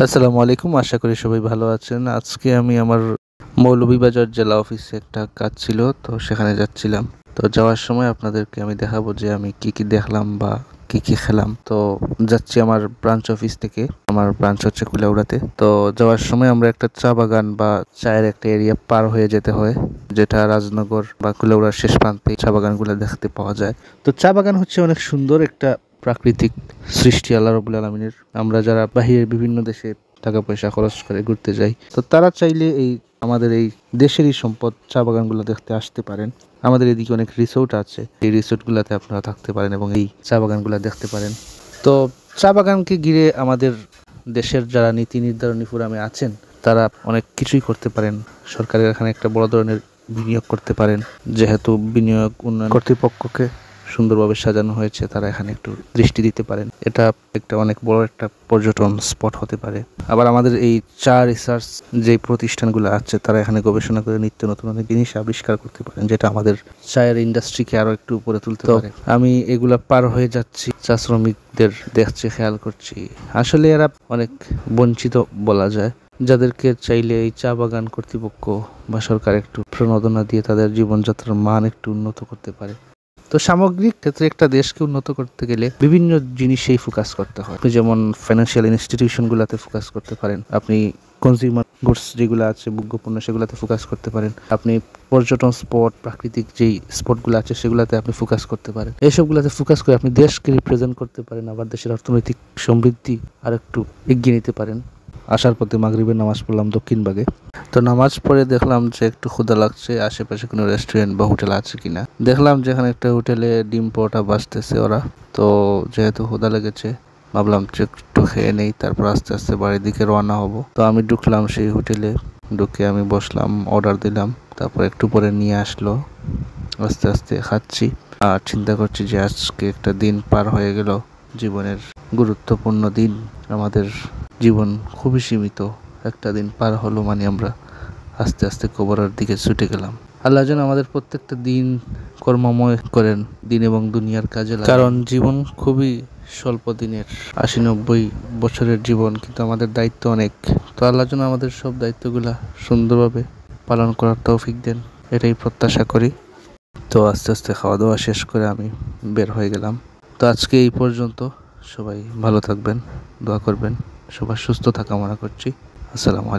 আসসালামু আলাইকুম। আশা করি সবাই ভালো আছেন। আজকে আমি আমার মৌলভীবাজার জেলা অফিসে একটা কাজ ছিল, তো সেখানে যাচ্ছিলাম। তো যাওয়ার সময় আপনাদেরকে আমি দেখাবো যে আমি কি দেখলাম বা কি খেলাম। তো যাচ্ছি আমার ব্রাঞ্চ অফিস থেকে। আমার ব্রাঞ্চ হচ্ছে কুলাউড়াতে। তো যাওয়ার সময় আমরা একটা চা বাগান বা চায়ের একটা এরিয়া পার হয়ে যেতে হয়, যেটা রাজনগর বা কুলাউড়ার শেষ প্রান্তে চা বাগানগুলো দেখতে পাওয়া যায়। তো চা বাগান হচ্ছে অনেক সুন্দর একটা প্রাকৃতিক সৃষ্টি আল্লাহ রাব্বুল আলামিনের। আমরা যারা বাহিরের বিভিন্ন দেশে টাকা পয়সা খরচ করে ঘুরতে যাই, তো তারা চাইলে আমাদের এই দেশেরই সম্পদ চা বাগানগুলো দেখতে আসতে পারেন। আমাদের এদিকে অনেক রিসোর্ট আছে, এই রিসোর্টগুলোতে আপনারা থাকতে পারেন এবং এই চা বাগানগুলো দেখতে পারেন। তো চা বাগানকে ঘিরে আমাদের দেশের যারা নীতি নির্ধারণী ফোরামে আছেন, তারা অনেক কিছুই করতে পারেন। সরকারের এখানে একটা বড় ধরনের বিনিয়োগ করতে পারেন। যেহেতু বিনিয়োগ উন্নয়ন কর্তৃপক্ষকে সুন্দরভাবে সাজানো হয়েছে, তারা এখানে একটু দৃষ্টি দিতে পারেন। এটা একটা অনেক বড় একটা পর্যটন স্পট হতে পারে। আবার আমাদের এই চা রিসার্চ যে প্রতিষ্ঠানগুলো আছে, তারা এখানে গবেষণা করে নিত্য নতুন অনেক জিনিস আবিষ্কার করতে পারেন, যেটা আমাদের চায়ের ইন্ডাস্ট্রিকে আরো একটু উপরে তুলতে পারে। আমি এগুলা পার হয়ে যাচ্ছি, চা শ্রমিকদের দেখছি, খেয়াল করছি। আসলে এরা অনেক বঞ্চিত বলা যায়, যাদেরকে চাইলে এই চা বাগান কর্তৃপক্ষ বা সরকার একটু প্রণোদনা দিয়ে তাদের জীবনযাত্রার মান একটু উন্নত করতে পারে। তো সামগ্রিক ক্ষেত্রে একটা দেশকে উন্নত করতে গেলে বিভিন্ন জিনিসেই ফোকাস করতে হয়। আপনি যেমন ফাইন্যান্সিয়াল ইনস্টিটিউশনগুলোতে ফোকাস করতে পারেন, আপনি কনজিউমার গুডস যেগুলো আছে, ভোগ্যপণ্য, সেগুলোতে ফোকাস করতে পারেন, আপনি পর্যটন স্পট, প্রাকৃতিক যেই স্পটগুলো আছে সেগুলোতে আপনি ফোকাস করতে পারেন। এইসবগুলোতে ফোকাস করে আপনি দেশকে রিপ্রেজেন্ট করতে পারেন, আবার দেশের অর্থনৈতিক সমৃদ্ধি আর একটু এগিয়ে নিতে পারেন। আসার পথে মাগরিবের নামাজ পড়লাম দক্ষিণবাগে। তো নামাজ পড়ে দেখলাম যে একটু ক্ষুধা লাগছে, আশেপাশে কোনো রেস্টুরেন্ট বা হোটেল আছে কিনা। দেখলাম যে এখানে একটা হোটেলে ডিম পরোটা বাজতেছে ওরা। তো যেহেতু ক্ষুধা লেগেছে, ভাবলাম যে একটু খেয়ে নেই, তারপর আস্তে আস্তে বাড়ির দিকে রওনা হব। তো আমি ঢুকলাম সেই হোটেলে, ঢুকে আমি বসলাম, অর্ডার দিলাম, তারপর একটু পরে নিয়ে আসলো। আস্তে আস্তে খাচ্ছি আর চিন্তা করছি যে আজকে একটা দিন পার হয়ে গেল, জীবনের গুরুত্বপূর্ণ দিন। আমাদের জীবন খুবই সীমিত, একটা দিন পার হলো মানে আমরা আস্তে আস্তে কবরের দিকে ছুটে গেলাম। আল্লাহ যেন আমাদের প্রত্যেকটা দিন কর্মময় করেন, দিন এবং দুনিয়ার কাজে লাগান। কারণ জীবন খুবই স্বল্প দিনের, 80-90 বছরের জীবন, কিন্তু আমাদের দায়িত্ব অনেক। তো আল্লাহ যেন আমাদের সব দায়িত্বগুলা সুন্দরভাবে পালন করার তৌফিক দেন, এটাই প্রত্যাশা করি। তো আস্তে আস্তে খাওয়া দাওয়া শেষ করে আমি বের হয়ে গেলাম। তো আজকে এই পর্যন্ত। সবাই ভালো থাকবেন, দোয়া করবেন, সবার সুস্থতা কামনা করছি। আসসালামু আলাইকুম।